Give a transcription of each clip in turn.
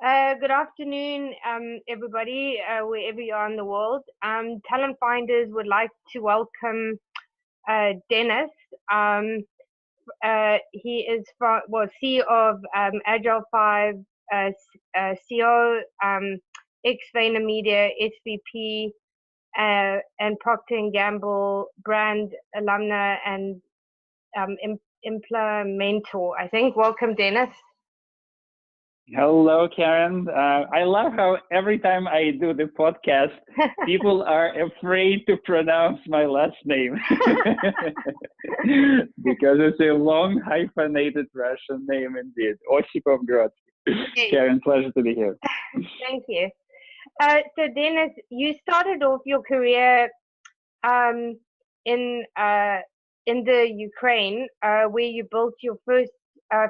Good afternoon, everybody, wherever you are in the world. Talent Finders would like to welcome Dennis. He is CEO of Agile 5, CEO, ex-VaynerMedia, SVP, and Procter and Gamble brand alumna and implementer, I think. Welcome, Dennis. Hello, Karen. I love how every time I do the podcast, people are afraid to pronounce my last name because it's a long hyphenated Russian name indeed. Ossispov, Grodsky. Yes. Karen, pleasure to be here. Thank you. So Dennis, you started off your career in the Ukraine, where you built your first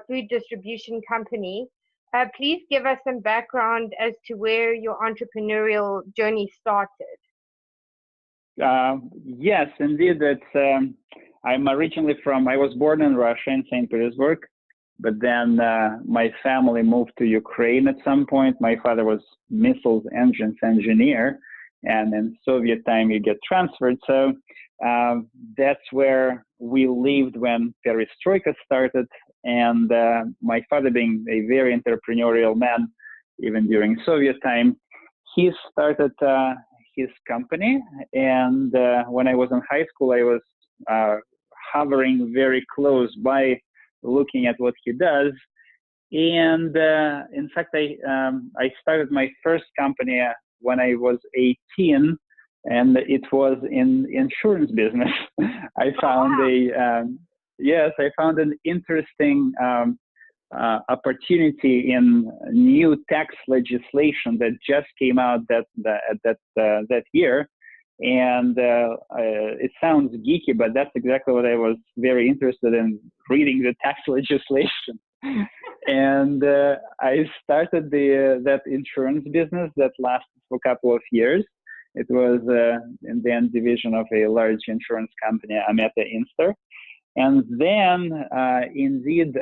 food distribution company. Please give us some background as to where your entrepreneurial journey started. Yes, indeed. I'm originally I was born in Russia, in St. Petersburg, but then my family moved to Ukraine at some point. My father was missiles engines engineer, and in Soviet time you get transferred. So that's where we lived when Perestroika started. And my father, being a very entrepreneurial man, even during Soviet time, he started his company. And when I was in high school, I was hovering very close by, looking at what he does. And in fact, I started my first company when I was 18, and it was in insurance business. I found I found an interesting opportunity in new tax legislation that just came out that year. And it sounds geeky, but that's exactly what I was very interested in, reading the tax legislation. And I started that insurance business that lasted for a couple of years. It was in the end division of a large insurance company, Ameta Inster. And then, indeed,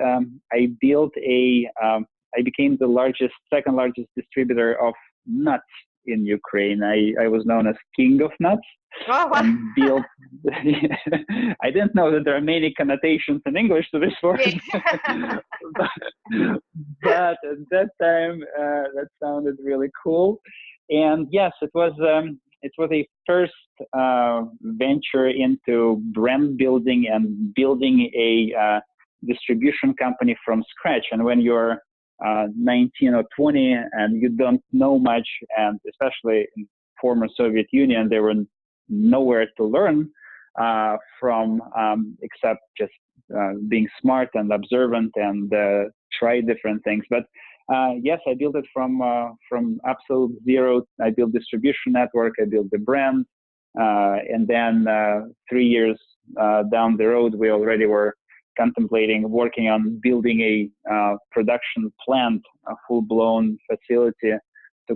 I became the second largest distributor of nuts in Ukraine. I was known as King of Nuts. Oh, wow. And built. I didn't know that there are many connotations in English to this word. but at that time, that sounded really cool. And yes, it was a first venture into brand building and building a distribution company from scratch. And when you're 19 or 20 and you don't know much, and especially in former Soviet Union, there were nowhere to learn from except just being smart and observant and try different things. But yes, I built it from absolute zero. I built distribution network. I built the brand, and then 3 years down the road, we already were contemplating working on building a production plant, a full-blown facility to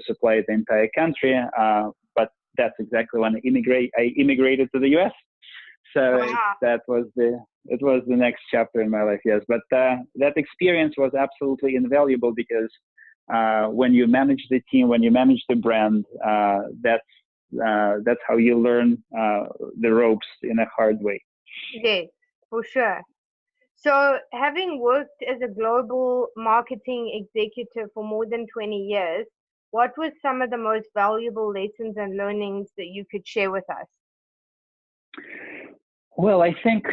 supply the entire country. But that's exactly when I immigrated to the U.S. So that was the next chapter in my life, yes. But that experience was absolutely invaluable because when you manage the team, when you manage the brand, that's how you learn the ropes in a hard way. Yes, for sure. So, having worked as a global marketing executive for more than 20 years, what were some of the most valuable lessons and learnings that you could share with us? Well, I think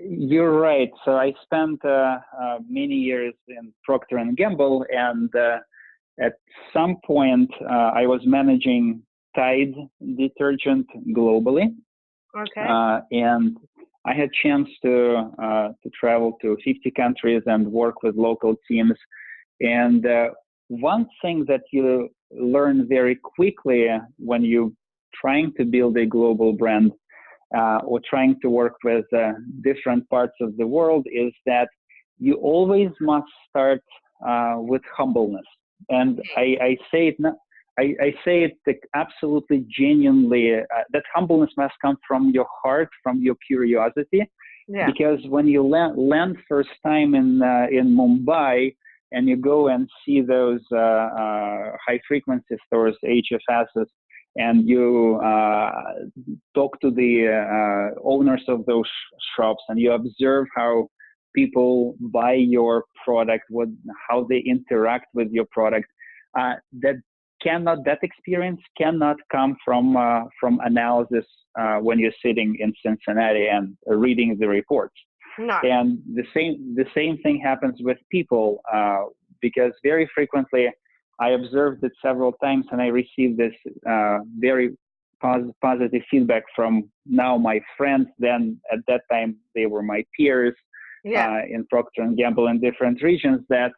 you're right. So I spent many years in Procter and Gamble, and at some point I was managing Tide detergent globally. Okay. And I had chance to travel to 50 countries and work with local teams. And one thing that you learn very quickly when you're trying to build a global brand or trying to work with different parts of the world is that you always must start with humbleness. And I say it not. I say it absolutely genuinely, that humbleness must come from your heart, from your curiosity, Yeah. Because when you land first time in Mumbai and you go and see those high frequency stores, HFSs, and you talk to the owners of those shops, and you observe how people buy your product, how they interact with your product, that experience cannot come from analysis when you're sitting in Cincinnati and reading the reports. No. And the same thing happens with people, because very frequently I observed it several times, and I received this very positive feedback from now my friends. Then at that time they were my peers in Procter and Gamble in different regions. That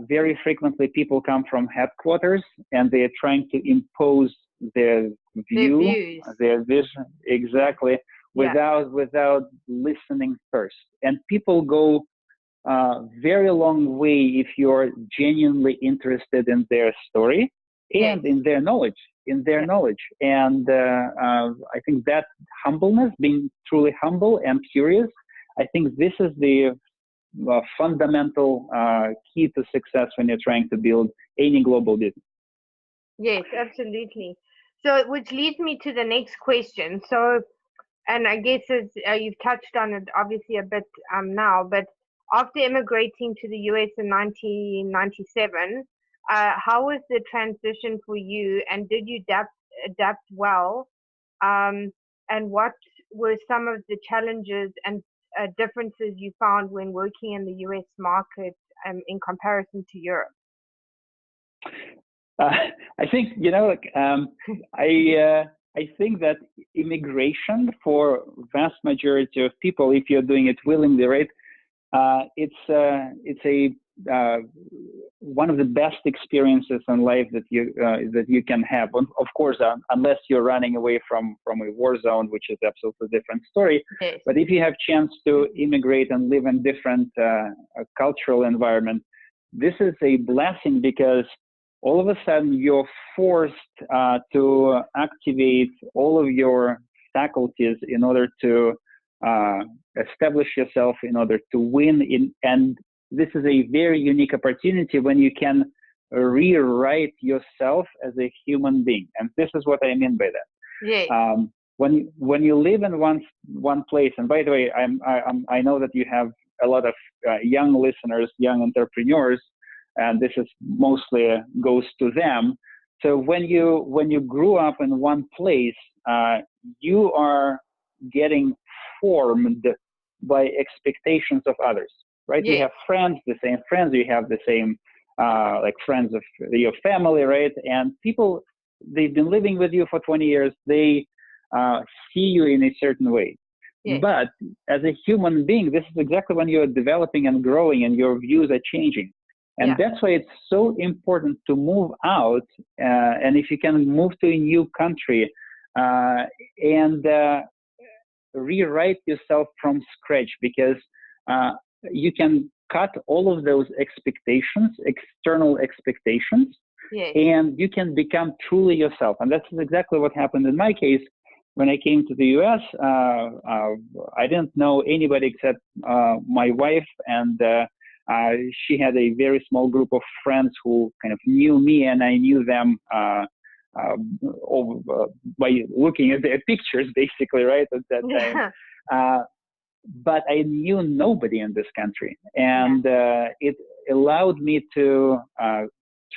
very frequently people come from headquarters and they are trying to impose their view, their vision, exactly, without listening first. And people go very long way if you're genuinely interested in their story and in their knowledge, And I think that humbleness, being truly humble and curious, I think this is the fundamental key to success when you're trying to build any global business. Yes, absolutely. So, which leads me to the next question. So, and I guess you've touched on it obviously a bit now, but after immigrating to the US in 1997, how was the transition for you, and did you adapt well? And what were some of the challenges and differences you found when working in the US market in comparison to Europe? I think, I think that immigration for vast majority of people, if you're doing it willingly, right, it's one of the best experiences in life that you can have. Of course, unless you're running away from a war zone, which is absolutely different story. Yes. But if you have chance to immigrate and live in different cultural environment, this is a blessing, because all of a sudden you're forced to activate all of your faculties in order to establish yourself, in order to win. And this is a very unique opportunity when you can rewrite yourself as a human being. And this is what I mean by that. Yeah. When you live in one place, and by the way, I know that you have a lot of young listeners, young entrepreneurs, and this is mostly goes to them. So when you grew up in one place, you are getting formed by expectations of others, right? Yes. You have friends, the same friends. You have the same like friends of your family, right? And people, they've been living with you for 20 years. They see you in a certain way. Yes. But as a human being, this is exactly when you're developing and growing, and your views are changing. And that's why it's so important to move out. And if you can move to a new country and rewrite yourself from scratch, because you can cut all of those expectations, external expectations, and you can become truly yourself. And that's exactly what happened in my case. When I came to the US, I didn't know anybody except my wife, and she had a very small group of friends who kind of knew me, and I knew them by looking at their pictures, basically, right, at that time. But I knew nobody in this country, and it allowed me to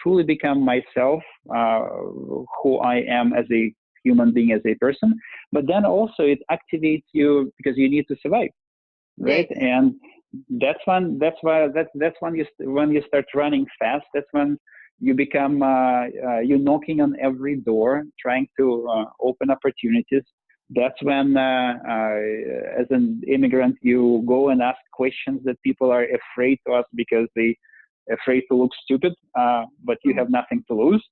truly become myself, who I am as a human being, as a person. But then also it activates you because you need to survive, right? Yes. And that's when you start running fast. That's when you become you're knocking on every door, trying to open opportunities. That's when, as an immigrant, you go and ask questions that people are afraid to ask because they afraid to look stupid, but you have nothing to lose.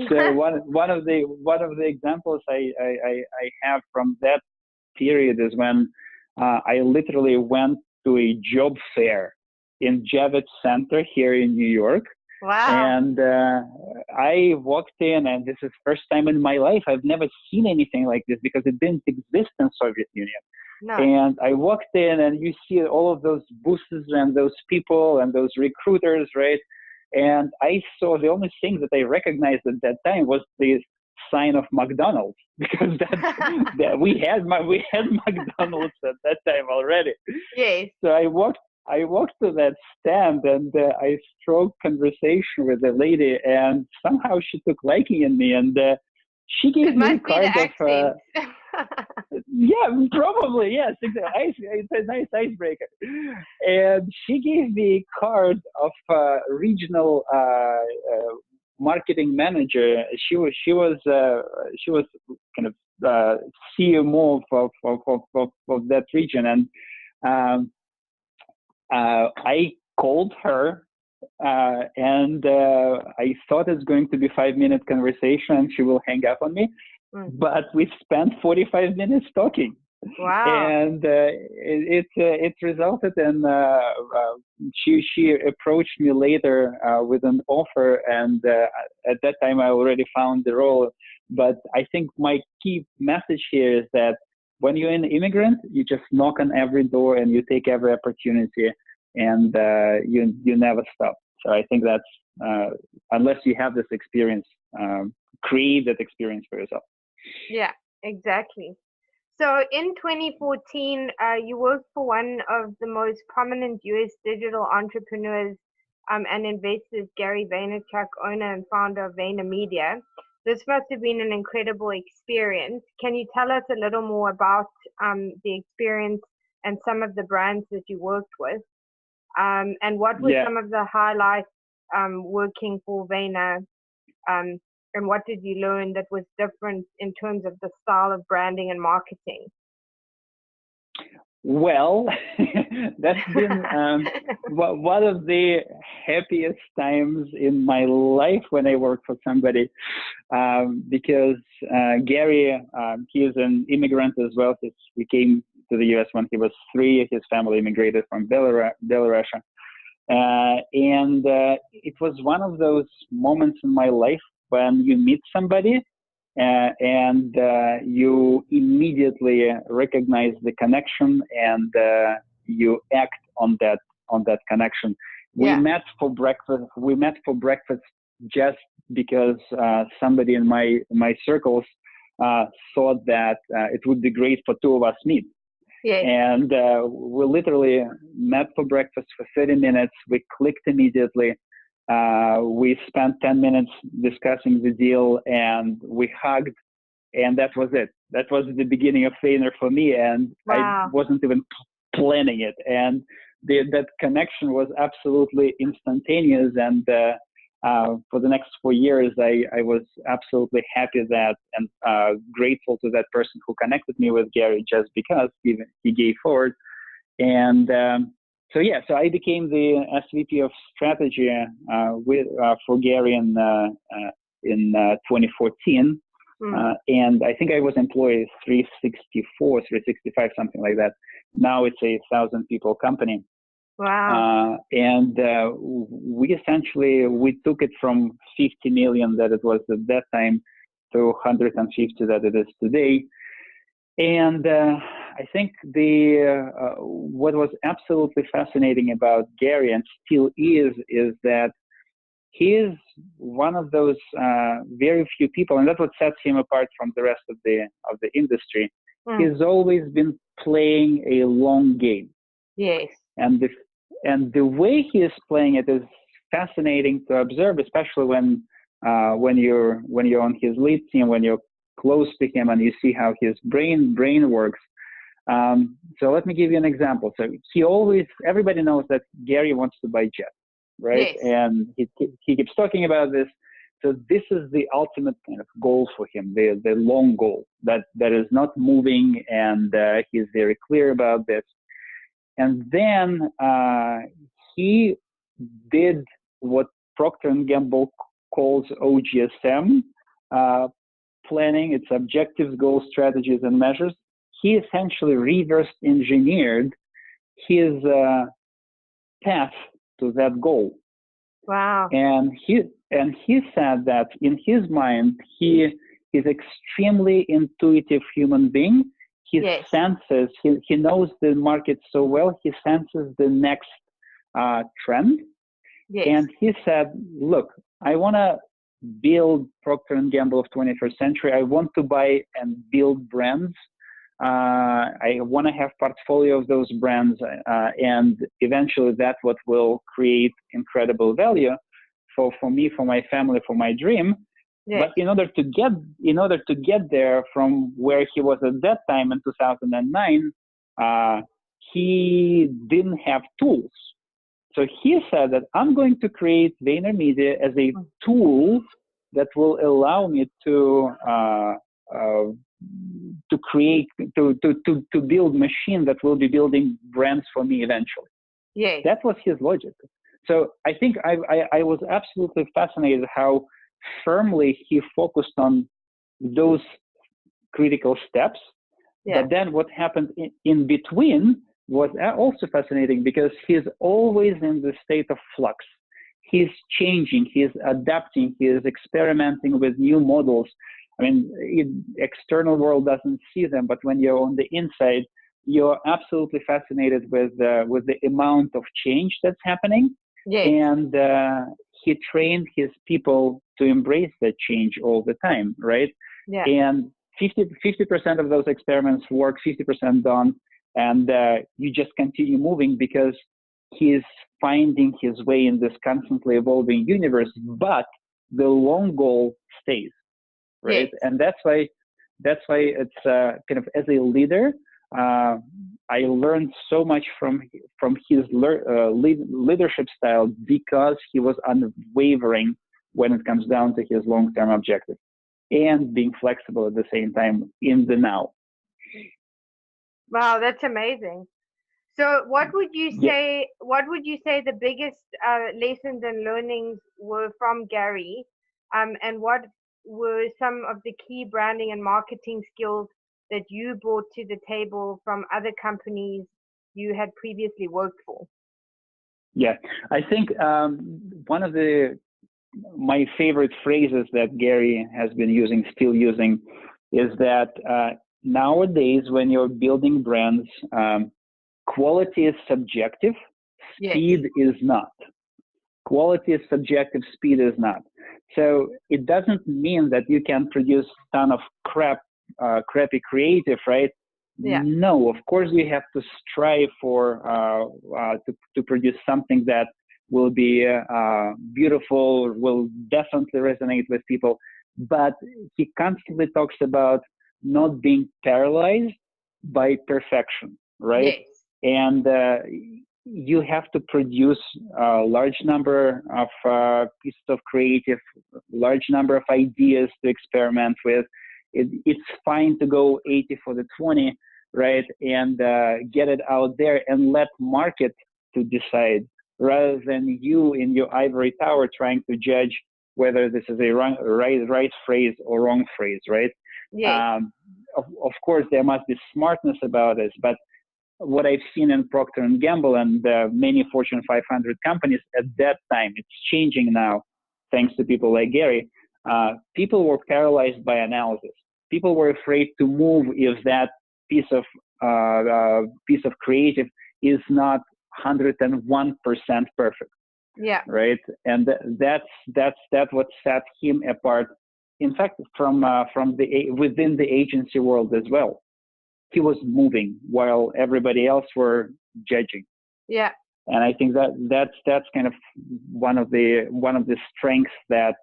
So one of the examples I have from that period is when I literally went to a job fair in Javits Center here in New York. Wow. And I walked in, and this is the first time in my life I've never seen anything like this, because it didn't exist in Soviet Union. No. And I walked in, and you see all of those bosses and those people and those recruiters, right? And I saw the only thing that I recognized at that time was the sign of McDonald's, because that we had McDonald's at that time already. Yes. So I walked to that stand, and I struck conversation with the lady, and somehow she took liking in me, and she gave me a card of. Yeah, probably, yes. It's a nice icebreaker. And she gave me a card of regional marketing manager. She was kind of CMO of that region, and I called her. And I thought it's going to be 5-minute conversation, and she will hang up on me. But we spent 45 minutes talking. Wow. And it resulted in she approached me later with an offer, and at that time I already found the role. But I think my key message here is that when you're an immigrant, you just knock on every door and you take every opportunity, and you never stop. So I think that's unless you have this experience, create that experience for yourself. Yeah, exactly. So in 2014, you worked for one of the most prominent US digital entrepreneurs and investors, Gary Vaynerchuk, owner and founder of VaynerMedia. This must have been an incredible experience. Can you tell us a little more about the experience and some of the brands that you worked with? And what were some of the highlights working for Vayner? And what did you learn that was different in terms of the style of branding and marketing? Well, that's been one of the happiest times in my life when I work for somebody, because Gary, he is an immigrant as well. He came to the U.S. when he was 3. His family immigrated from Belarus. And it was one of those moments in my life when you meet somebody and you immediately recognize the connection, and you act on that connection. We met for breakfast. Just because somebody in my circles thought that it would be great for 2 of us meet. Yes. And we literally met for breakfast for 30 minutes. We clicked immediately. We spent 10 minutes discussing the deal, and we hugged, and that was it. That was the beginning of Vayner for me, and I wasn't even planning it. And that connection was absolutely instantaneous, and for the next 4 years, I was absolutely happy that and grateful to that person who connected me with Gary, just because he gave forward. And so I became the SVP of strategy for Gary in 2014. And I think I was employee 364, 365, something like that. Now it's a 1,000-people company. Wow. And we took it from 50 million that it was at that time to 150 that it is today. And I think what was absolutely fascinating about Gary, and still is that he is one of those very few people, and that's what sets him apart from the rest of the industry. He's always been playing a long game. Yes. And the way he is playing it is fascinating to observe, especially when you're on his lead team, when you're close to him and you see how his brain works. So let me give you an example. So everybody knows that Gary wants to buy jets, right? Yes. And he keeps talking about this. So this is the ultimate kind of goal for him, the long goal that is not moving, and he's very clear about this. And then he did what Procter & Gamble calls OGSM, planning. It's objectives, goals, strategies, and measures. He essentially reverse engineered his path to that goal. Wow. And he said that in his mind, he is extremely intuitive human being. he Yes. senses, he knows the market so well, he senses the next trend. Yes. And he said, look, I want to build Procter & Gamble of 21st century. I want to buy and build brands. I want to have portfolio of those brands, and eventually that's what will create incredible value for me, for my family, for my dream. Yes. But in order to get there from where he was at that time in 2009, he didn't have tools. So he said that I'm going to create VaynerMedia as a tool that will allow me to create, to build machine that will be building brands for me eventually. Yes. That was his logic. So I think I was absolutely fascinated how firmly he focused on those critical steps. Yeah. But then what happened in between was also fascinating, because he's always in the state of flux. He's changing, he's adapting, he is experimenting with new models. I mean, external world doesn't see them, but when you're on the inside, you're absolutely fascinated with the amount of change that's happening. Yes. And he trained his people to embrace that change all the time, right? Yeah. And 50% of those experiments work, 50% don't, and you just continue moving because he's finding his way in this constantly evolving universe. But the long goal stays, right? Yes. And that's why it's kind of, as a leader, I learned so much from his leadership style, because he was unwavering when it comes down to his long-term objective, and being flexible at the same time in the now. Wow, that's amazing. So what would you say, the biggest lessons and learnings were from Gary, and what were some of the key branding and marketing skills that you brought to the table from other companies you had previously worked for? Yeah, I think one of my favorite phrases that Gary has been still using, is that nowadays when you're building brands, quality is subjective, speed is not. Quality is subjective, speed is not. So it doesn't mean that you can produce a ton of crappy creative, right? Yeah. No, of course you have to strive for to produce something that will be beautiful, will definitely resonate with people. But he constantly talks about not being paralyzed by perfection, right? Yes. And you have to produce a large number of pieces of creative, large number of ideas to experiment with. It's fine to go 80 for the 20, right? And get it out there and let market to decide, rather than you in your ivory tower trying to judge whether this is a right phrase or wrong phrase, right? Yes. Of course, there must be smartness about this, but what I've seen in Procter & Gamble and many Fortune 500 companies at that time, it's changing now, thanks to people like Gary. People were paralyzed by analysis. People were afraid to move if that piece of creative is not 101% perfect. Yeah. Right. And that's what set him apart. In fact, from within the agency world as well. He was moving while everybody else were judging. Yeah. And I think that's kind of one of the strengths that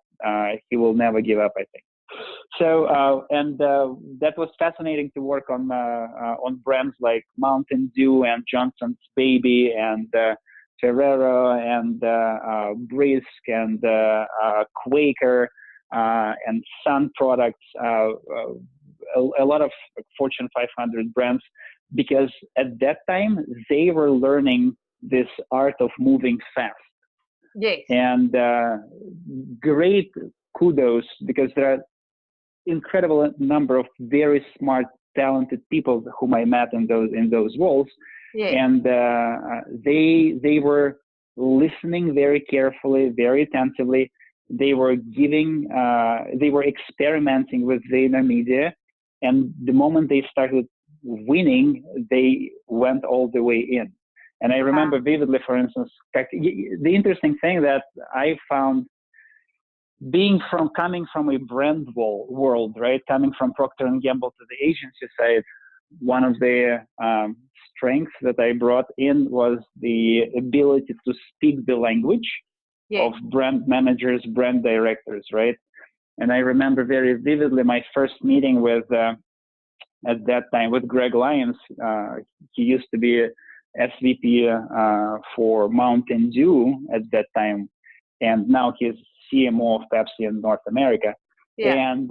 he will never give up, I think. So that was fascinating to work on brands like Mountain Dew and Johnson's Baby and Ferrero and Brisk and Quaker and Sun products. A lot of Fortune 500 brands, because at that time they were learning this art of moving fast. Yes. And great kudos, because there are incredible number of very smart, talented people whom I met in those roles. Yes. And they were listening very carefully, very attentively. They were experimenting with VaynerMedia. And the moment they started winning, they went all the way in. And I remember vividly, for instance, the interesting thing that I found coming from a brand world, right? Coming from Procter and Gamble to the agency side, one of the strengths that I brought in was the ability to speak the language of brand managers, brand directors, right? And I remember very vividly my first meeting with, at that time, with Greg Lyons. He used to be SVP for Mountain Dew at that time, and now he's CMO of Pepsi in North America. And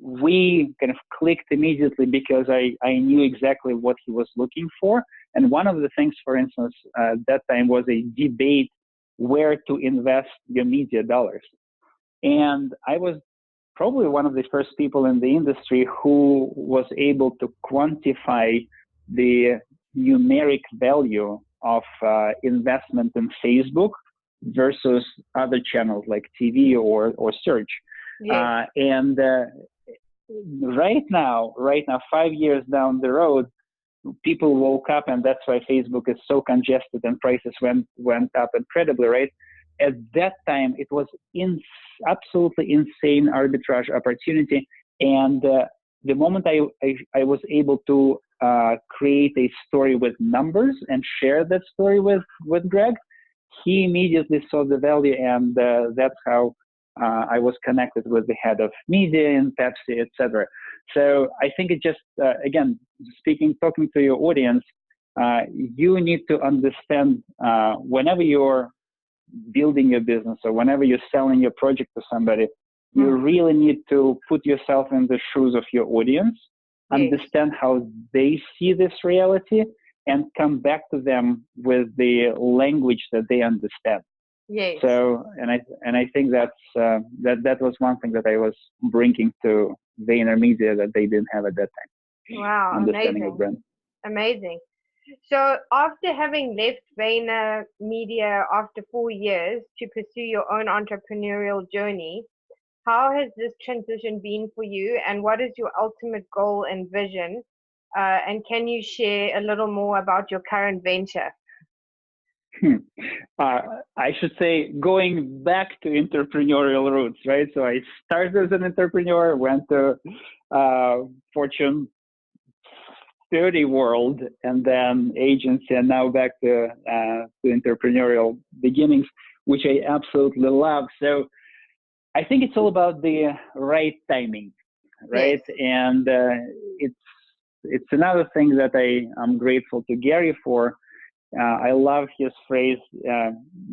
we kind of clicked immediately because I knew exactly what he was looking for. And one of the things, for instance, at that time was a debate where to invest your media dollars. And I was probably one of the first people in the industry who was able to quantify the numeric value of investment in Facebook versus other channels like TV or search. And right now, 5 years down the road, people woke up, and that's why Facebook is so congested and prices went up incredibly, right? At that time, it was absolutely insane arbitrage opportunity. And the moment I was able to create a story with numbers and share that story with Greg, he immediately saw the value, and that's how I was connected with the head of media in Pepsi, etc. So I think it just, again, talking to your audience, you need to understand whenever you're building your business or whenever you're selling your project to somebody, you really need to put yourself in the shoes of your audience, understand how they see this reality, and come back to them with the language that they understand. So, and I think that's that was one thing that I was bringing to VaynerMedia that they didn't have at that time. Wow, understanding of brand. Amazing. So after having left VaynerMedia after 4 years to pursue your own entrepreneurial journey, how has this transition been for you, and what is your ultimate goal and vision? And can you share a little more about your current venture? I should say going back to entrepreneurial roots, right? So I started as an entrepreneur, went to Fortune 30 world, and then agency, and now back to entrepreneurial beginnings, which I absolutely love. So I think it's all about the right timing, right? And it's another thing that I'm grateful to Gary for. I love his phrase,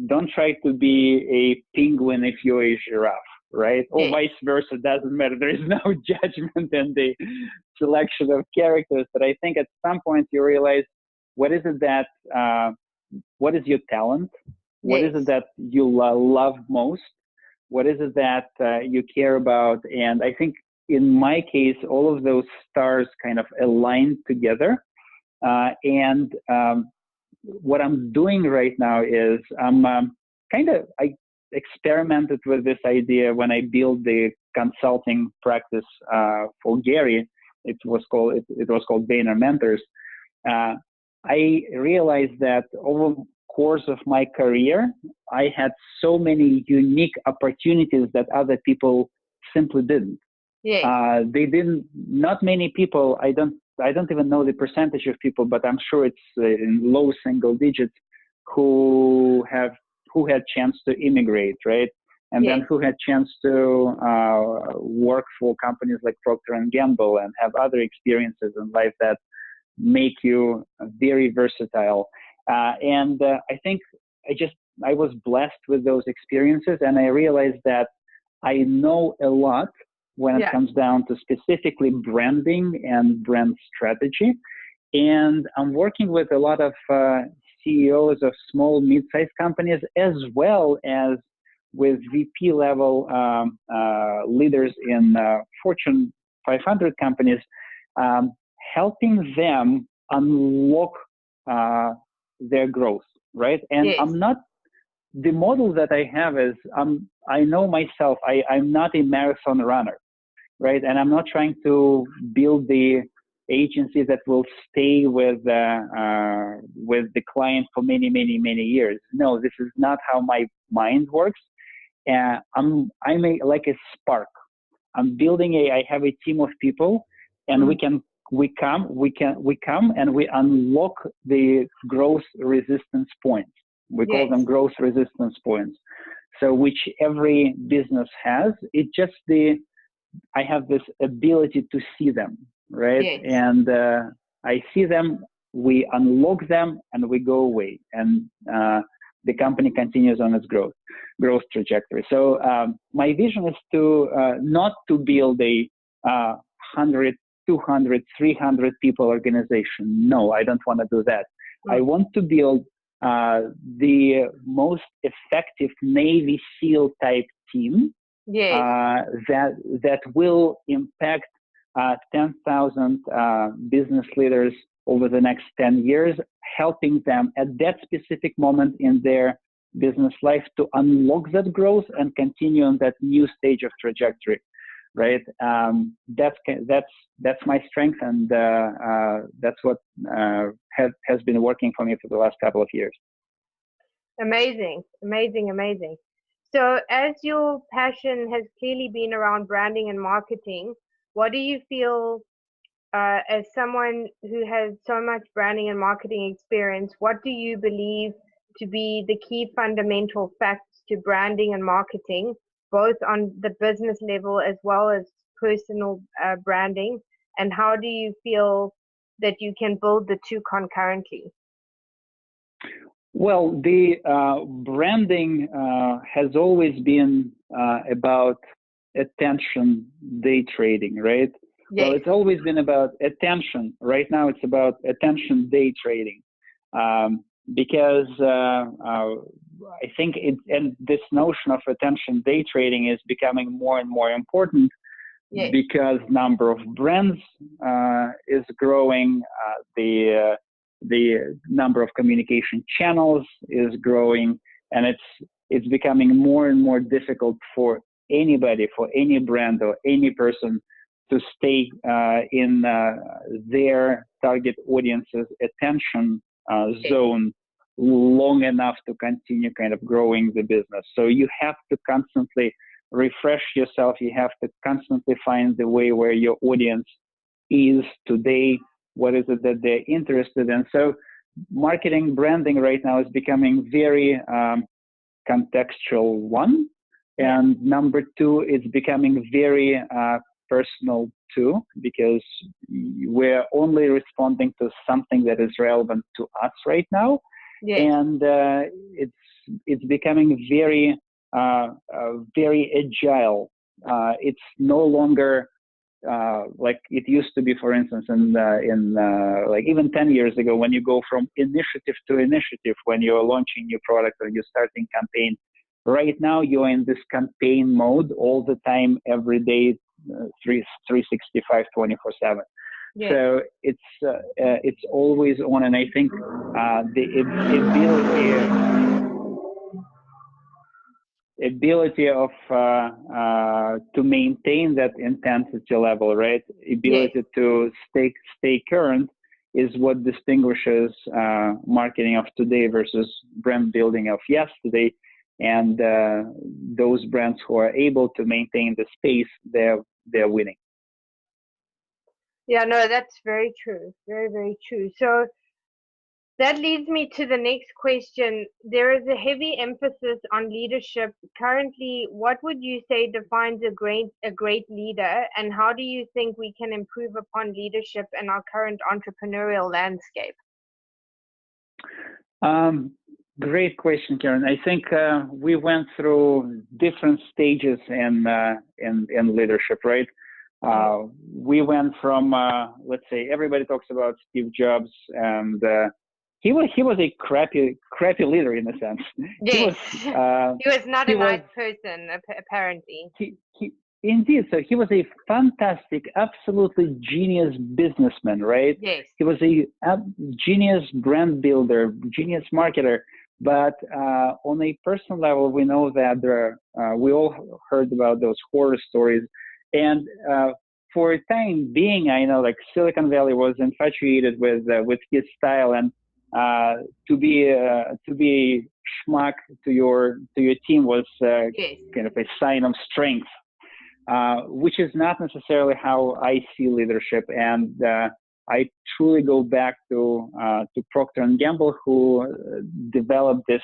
don't try to be a penguin if you're a giraffe, right? Or vice versa, doesn't matter. There is no judgment in the selection of characters. But I think at some point you realize, what is it that, what is your talent? What is it that you love most? What is it that you care about? And I think in my case, all of those stars kind of aligned together. What I'm doing right now is I experimented with this idea when I built the consulting practice for Gary. It was called Vayner Mentors. I realized that over the course of my career, I had so many unique opportunities that other people simply didn't. They didn't. Not many people. I don't even know the percentage of people, but I'm sure it's in low single digits who had chance to immigrate, right? And then who had chance to work for companies like Procter and Gamble and have other experiences in life that make you very versatile. And I think I was blessed with those experiences, and I realized that I know a lot when it comes down to specifically branding and brand strategy. And I'm working with a lot of CEOs of small, mid-sized companies, as well as with VP level leaders in Fortune 500 companies, helping them unlock their growth, right? And the model that I have is, I know myself, I'm not a marathon runner, right? And I'm not trying to build the agency that will stay with the client for many, many, many years. No, this is not how my mind works. I'm like a spark. I have a team of people, and we come and we unlock the growth resistance points. We call them growth resistance points. So which every business has. I have this ability to see them, right? Yes. And I see them, we unlock them, and we go away. And the company continues on its growth trajectory. So my vision is not to build a 100, 200, 300 people organization. No, I don't want to do that. I want to build the most effective Navy SEAL type team that will impact 10,000 business leaders over the next 10 years, helping them at that specific moment in their business life to unlock that growth and continue on that new stage of trajectory, right? That's my strength, and that's what has been working for me for the last couple of years. Amazing, amazing, amazing. So as your passion has clearly been around branding and marketing, what do you feel as someone who has so much branding and marketing experience, what do you believe to be the key fundamental facts to branding and marketing, both on the business level as well as personal branding? And how do you feel that you can build the two concurrently? Well, the branding has always been about attention day trading, right? Yes. Well, it's always been about attention. Right now, it's about attention day trading, because I think and this notion of attention day trading is becoming more and more important. Yes. Because number of brands is growing, the number of communication channels is growing, and it's becoming more and more difficult for anybody, for any brand or any person, to stay in their target audience's attention zone long enough to continue kind of growing the business. So you have to constantly refresh yourself. You have to constantly find the way where your audience is today. What is it that they're interested in? So marketing branding right now is becoming very contextual, one. And number two, it's becoming very personal too, because we're only responding to something that is relevant to us right now. Yes. And it's becoming very agile. It's no longer like it used to be, for instance, in like even 10 years ago, when you go from initiative to initiative, when you're launching new product or you're starting campaign. Right now, you're in this campaign mode all the time, every day, 365, 24/7. Yes. So it's always on, and I think the ability of to maintain that intensity level, right? Ability to stay current is what distinguishes marketing of today versus brand building of yesterday. And those brands who are able to maintain the space, they're winning. Yeah, no, that's very true. Very, very true. So that leads me to the next question. There is a heavy emphasis on leadership. Currently, what would you say defines a great leader, and how do you think we can improve upon leadership in our current entrepreneurial landscape? Great question, Karen. I think we went through different stages in leadership, right? We went from let's say everybody talks about Steve Jobs, and he was a crappy leader in a sense. Yes. He was not a nice person, apparently. Indeed. So he was a fantastic, absolutely genius businessman, right? Yes. He was a genius brand builder, genius marketer. But on a personal level, we know that we all heard about those horror stories. And for a time being, I know like Silicon Valley was infatuated with his style, and to be schmuck to your team was Yes. kind of a sign of strength, which is not necessarily how I see leadership. And I truly go back to Procter and Gamble, who developed this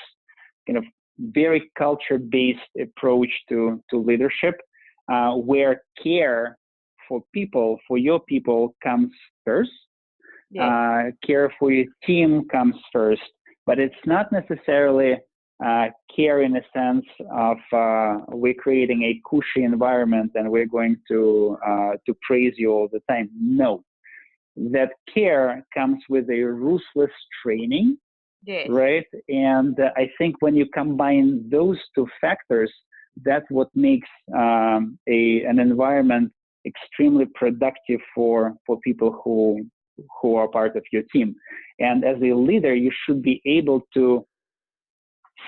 kind of very culture-based approach to leadership, where care for people, for your people, comes first. Yes. Care for your team comes first, but it's not necessarily care in a sense of we're creating a cushy environment and we're going to praise you all the time. No, that care comes with a ruthless training, Yes. right? And I think when you combine those two factors, that's what makes an environment extremely productive for people who are part of your team. And as a leader, you should be able to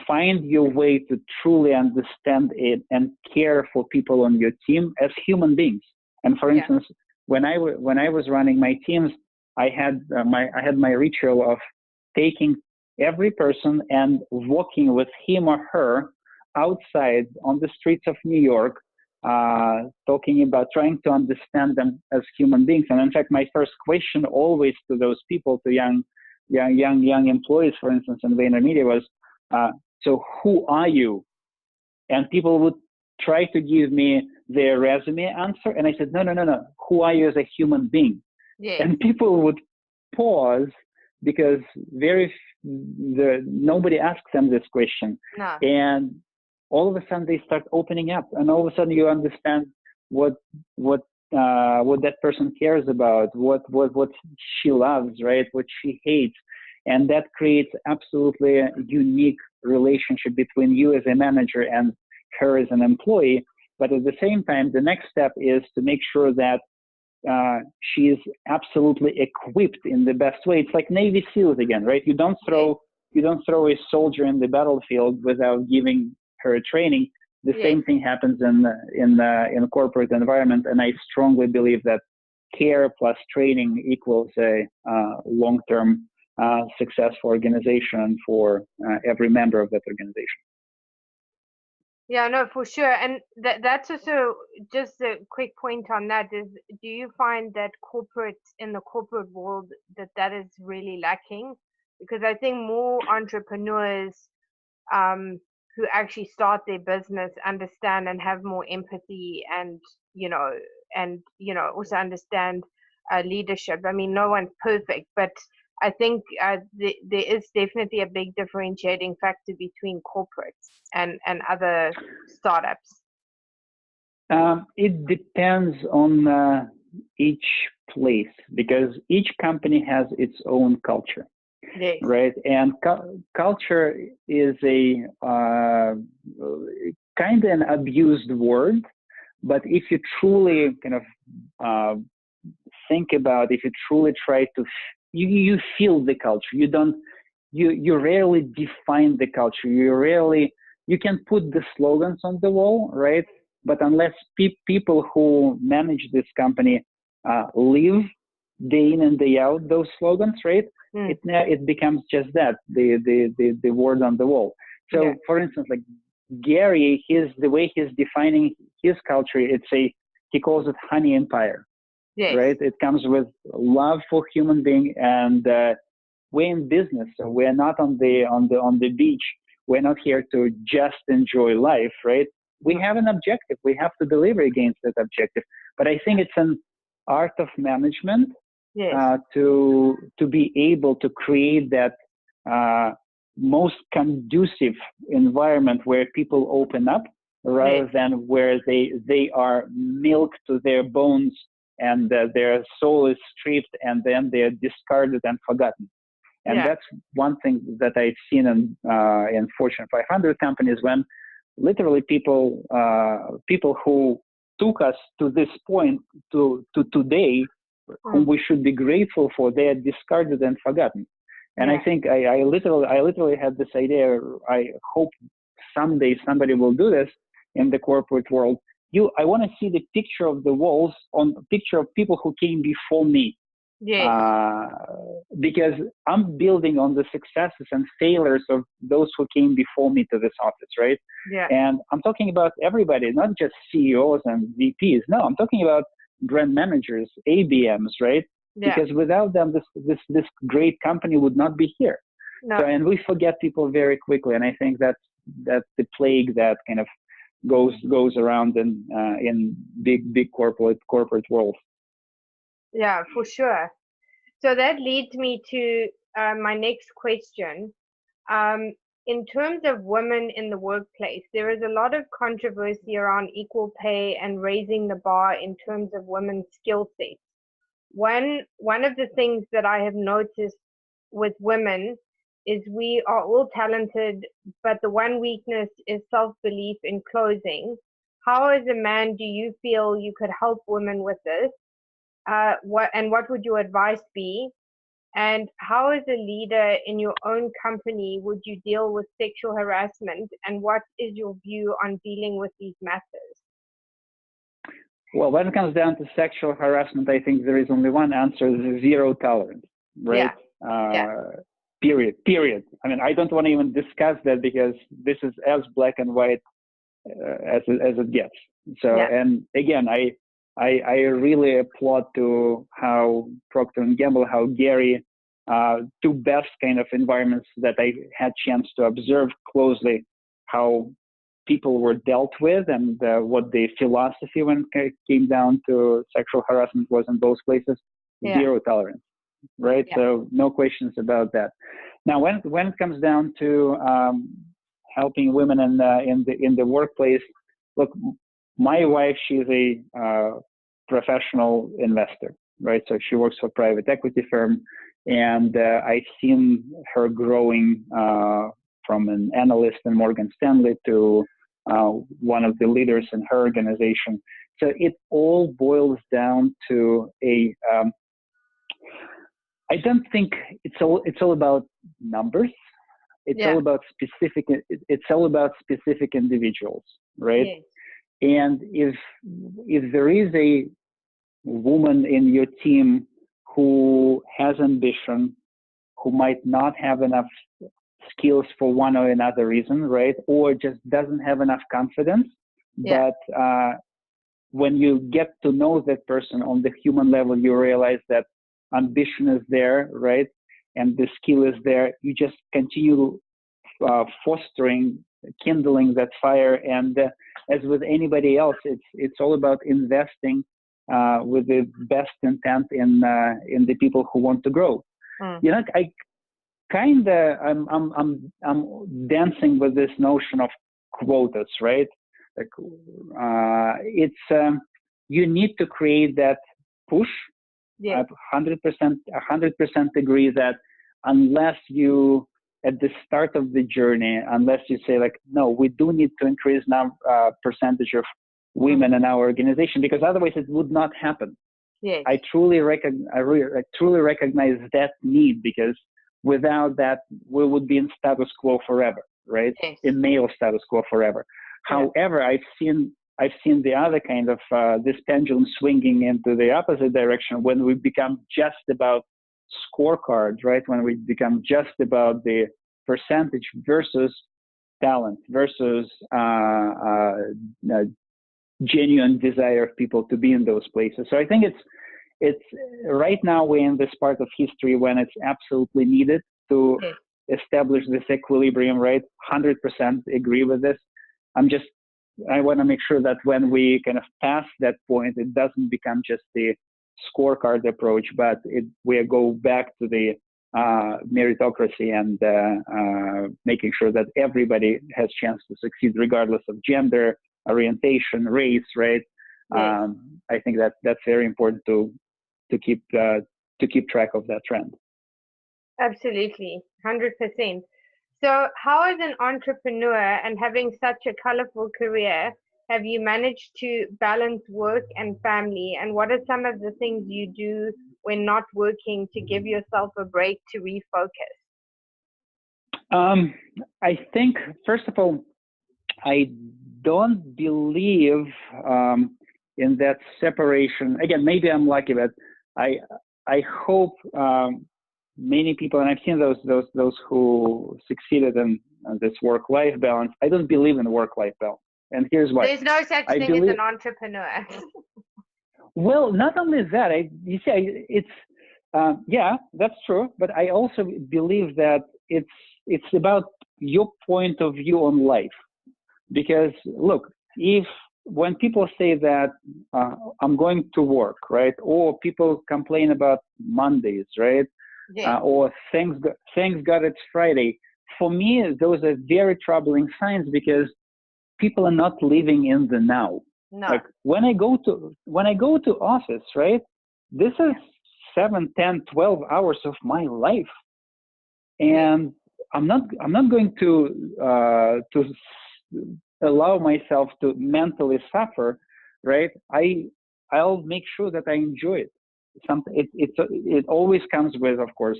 find your way to truly understand it and care for people on your team as human beings. And for instance, when I was running my teams, I had my ritual of taking every person and walking with him or her outside on the streets of New York, talking about trying to understand them as human beings. And in fact, my first question always to those people, to young employees, for instance, in VaynerMedia was, so who are you? And people would try to give me their resume answer. And I said, no. Who are you as a human being? Yes. And people would pause because nobody asks them this question. No. And all of a sudden they start opening up, and all of a sudden you understand what that person cares about, what she loves, right? What she hates. And that creates absolutely a unique relationship between you as a manager and her as an employee. But at the same time, the next step is to make sure that she is absolutely equipped in the best way. It's like Navy SEALs again, right? You don't throw a soldier in the battlefield without giving her a training. The same thing happens in a corporate environment, and I strongly believe that care plus training equals a long-term successful organization for every member of that organization. Yeah, no, for sure. And that's also just a quick point on that is, do you find that in the corporate world, that is really lacking? Because I think more entrepreneurs who actually start their business understand and have more empathy and, also understand leadership. I mean, no one's perfect, but I think there is definitely a big differentiating factor between corporates and other startups. It depends on each place, because each company has its own culture, right? And culture is a kind of an abused word, but if you truly kind of think about, if you truly try to, you feel the culture. You rarely define the culture. You can put the slogans on the wall, right? But unless people who manage this company live day in and day out those slogans, right? It becomes just that, the word on the wall. So, for instance, like Gary, the way he's defining his culture, he calls it Honey Empire. Yes. Right? It comes with love for human being, and we're in business, so we're not on the beach. We're not here to just enjoy life, right? We have an objective. We have to deliver against that objective. But I think it's an art of management to be able to create that most conducive environment where people open up, rather than where they are milked to their bones and their soul is stripped and then they're discarded and forgotten. And that's one thing that I've seen in Fortune 500 companies, when literally people who took us to this point, to today, whom we should be grateful for, they are discarded and forgotten. And I think I literally had this idea. I hope someday somebody will do this in the corporate world, I want to see the picture of the walls on a picture of people who came before me. Yes. Because I'm building on the successes and failures of those who came before me to this office, right? Yeah. And I'm talking about everybody, not just CEOs and VPs. No, I'm talking about brand managers, ABMs, right? Yeah. Because without them, this great company would not be here. No. So, and we forget people very quickly, and I think that's the plague that kind of goes around in big corporate world. Yeah, for sure. So that leads me to my next question. In terms of women in the workplace, there is a lot of controversy around equal pay and raising the bar in terms of women's skill sets. One of the things that I have noticed with women is we are all talented, but the one weakness is self-belief in closing. How, as a man, do you feel you could help women with this? What would your advice be? And how, as a leader in your own company, would you deal with sexual harassment? And what is your view on dealing with these matters? Well, when it comes down to sexual harassment, I think there is only one answer: zero tolerance, right? Period. I mean, I don't want to even discuss that because this is as black and white as it gets. So, and again, I really applaud to how Procter and Gamble, how Gary, two best kind of environments that I had chance to observe closely, how people were dealt with and what the philosophy when it came down to sexual harassment was in those places. Zero tolerance, right? So no questions about that. Now, when it comes down to helping women in the workplace, look, my wife, she's a professional investor, right? So she works for a private equity firm, and I've seen her growing from an analyst in Morgan Stanley to one of the leaders in her organization. So it all boils down to I don't think it's all about numbers. It's all about specific. It's all about specific individuals, right? Yes. And if there is a woman in your team who has ambition, who might not have enough skills for one or another reason, right? Or just doesn't have enough confidence. But when you get to know that person on the human level, you realize that ambition is there, right? And the skill is there. You just continue fostering, kindling that fire. And as with anybody else, it's all about investing with the best intent in the people who want to grow. You know, I'm dancing with this notion of quotas, right? Like, you need to create that push. I 100% agree that unless you, at the start of the journey, unless you say like, no, we do need to increase now percentage of women in our organization, because otherwise it would not happen. Yes. I truly recognize that need, because without that, we would be in status quo forever, right? Yes. In male status quo forever. Yeah. However, I've seen the other kind of this pendulum swinging into the opposite direction when we become just about scorecards, right? When we become just about the percentage versus talent versus genuine desire of people to be in those places. So I think it's right now we're in this part of history when it's absolutely needed to establish this equilibrium, right? 100% agree with this. I want to make sure that when we kind of pass that point, it doesn't become just the scorecard approach, but we go back to the meritocracy and making sure that everybody has chance to succeed regardless of gender, orientation, race, right? Yes. I think that's very important to keep track of that trend. Absolutely, 100%. So how, as an entrepreneur and having such a colorful career, have you managed to balance work and family? And what are some of the things you do when not working to give yourself a break to refocus? I think, first of all, I don't believe in that separation. Again, maybe I'm lucky, but I hope many people, and I've seen those who succeeded in this work-life balance. I don't believe in work-life balance, and here's why. There's no such thing as an entrepreneur. Well, not only that, you see, it's yeah, that's true. But I also believe that it's about your point of view on life. Because look, when people say that I'm going to work, right, or people complain about Mondays, right, Yeah. or thanks God it's Friday. For me, those are very troubling signs because people are not living in the now. No. Like when I go to office, right, this is 7, 10, 12 hours of my life, and I'm not going to allow myself to mentally suffer, right? I'll make sure that I enjoy it. It always comes with, of course,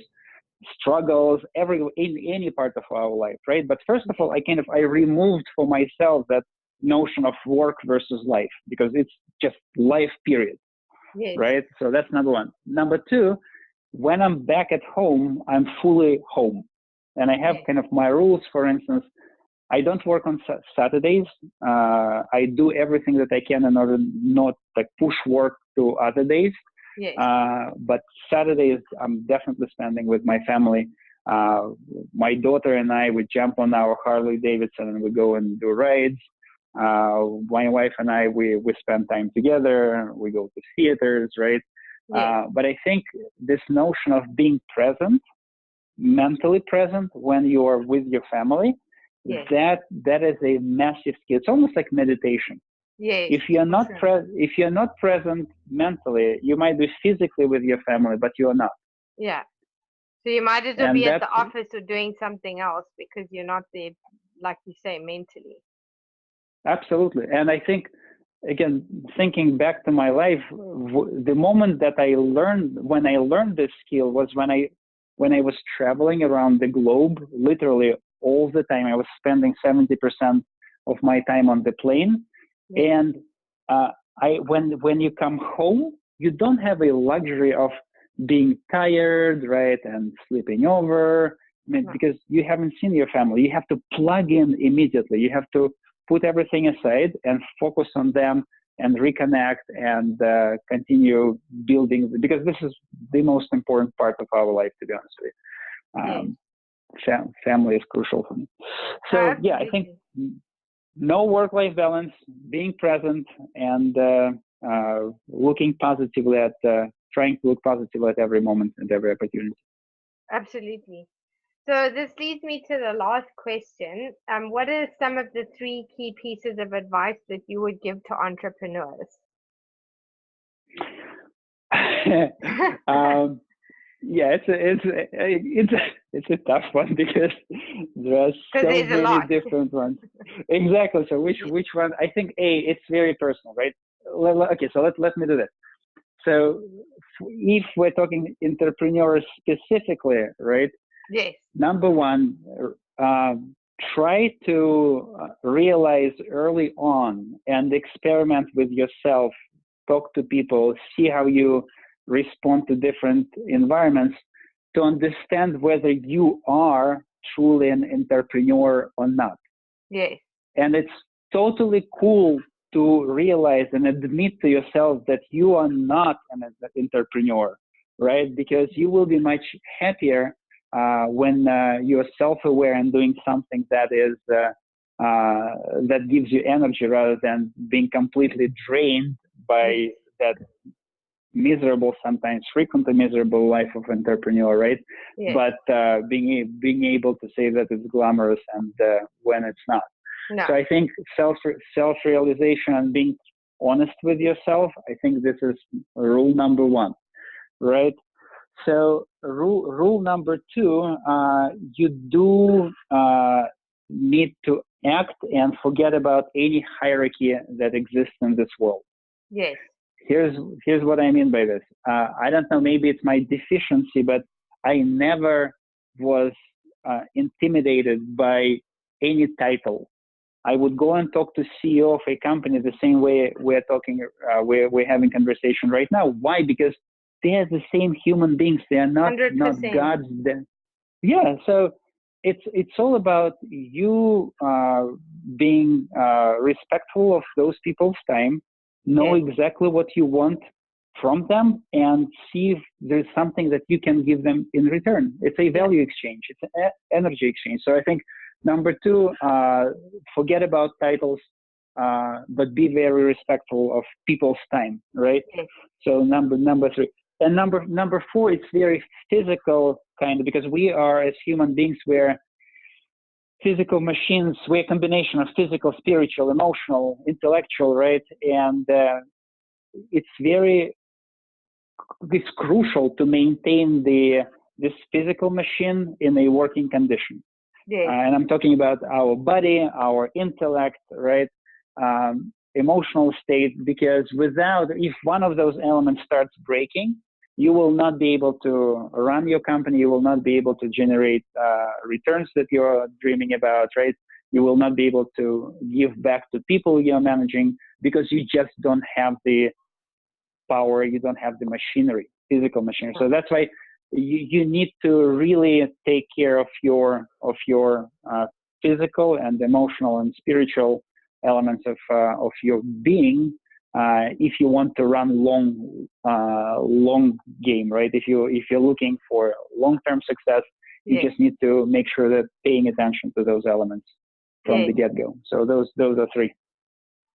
struggles in any part of our life, right? But first of all, I removed for myself that notion of work versus life, because it's just life, period. Yes. Right? So that's number one. Number two, when I'm back at home, I'm fully home, and I have kind of my rules. For instance, I don't work on Saturdays. I do everything that I can in order not like push work to other days. Yes. But Saturdays, I'm definitely spending with my family. My daughter and I would jump on our Harley Davidson and we go and do rides. My wife and I, we spend time together. We go to theaters, right? Yes. But I think this notion of being present, mentally present when you are with your family, that is a massive skill. It's almost like meditation. Yes. If you're not present mentally, you might be physically with your family, but you're not. Yeah. So you might as well be at the office or doing something else because you're not there, like you say, mentally. Absolutely. And I think, again, thinking back to my life, the moment that when I learned this skill was when I was traveling around the globe, literally all the time. I was spending 70% of my time on the plane. And when you come home, you don't have a luxury of being tired, right, and sleeping over, because you haven't seen your family. You have to plug in immediately. You have to put everything aside and focus on them and reconnect and continue building, because this is the most important part of our life, to be honest with you. Family is crucial for me. So yeah, I think no work-life balance, being present, and looking positively at, trying to look positively at every moment and every opportunity. Absolutely. So this leads me to the last question. What are some of the 3 key pieces of advice that you would give to entrepreneurs? Yeah, it's a tough one because there are so many different ones. Exactly. So which one? I think it's very personal, right? Okay, so let me do this. So if we're talking entrepreneurs specifically, right? Yes. Number one, try to realize early on and experiment with yourself. Talk to people, see how you respond to different environments to understand whether you are truly an entrepreneur or not. Yes. And it's totally cool to realize and admit to yourself that you are not an entrepreneur, right? Because you will be much happier when you're self-aware and doing something that is that gives you energy rather than being completely drained by that miserable, sometimes frequently miserable life of entrepreneur, right? Yes. But being able to say that it's glamorous and when it's not. No. So I think self-realization and being honest with yourself, I think this is rule number one, right? So rule number two, you do need to act and forget about any hierarchy that exists in this world. Yes. Here's what I mean by this. I don't know, maybe it's my deficiency, but I never was intimidated by any title. I would go and talk to CEO of a company the same way we're talking, we're having conversation right now. Why? Because they are the same human beings. They are not 100%. gods. Yeah. So it's all about you being respectful of those people's time, know exactly what you want from them, and see if there's something that you can give them in return. It's a value exchange. It's an energy exchange. So I think number two, forget about titles, but be very respectful of people's time, right? So number three. And number four, it's very physical kind of, because we are, as human beings, we're physical machines. We're a combination of physical, spiritual, emotional, intellectual, right? And it's crucial to maintain this physical machine in a working condition. And I'm talking about our body, our intellect, right? Emotional state, because if one of those elements starts breaking, you will not be able to run your company. You will not be able to generate returns that you're dreaming about, right? You will not be able to give back to people you're managing, because you just don't have the power. You don't have the machinery, physical machinery. So that's why you need to really take care of your physical and emotional and spiritual elements of your being, if you want to run long game, right? If you're looking for long-term success, you just need to make sure that paying attention to those elements from the get-go. So those are three.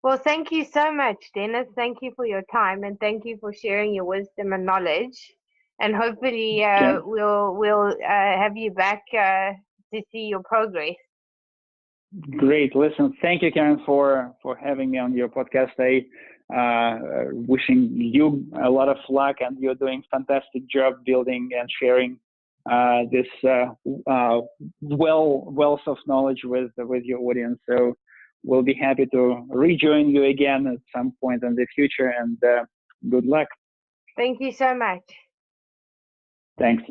Well, thank you so much, Dennis. Thank you for your time, and thank you for sharing your wisdom and knowledge. And hopefully we'll have you back to see your progress. Great. Listen, thank you, Karen, for having me on your podcast. I wishing you a lot of luck, and you're doing fantastic job building and sharing this wealth of knowledge with your audience. So we'll be happy to rejoin you again at some point in the future, and good luck. Thank you so much. Thanks.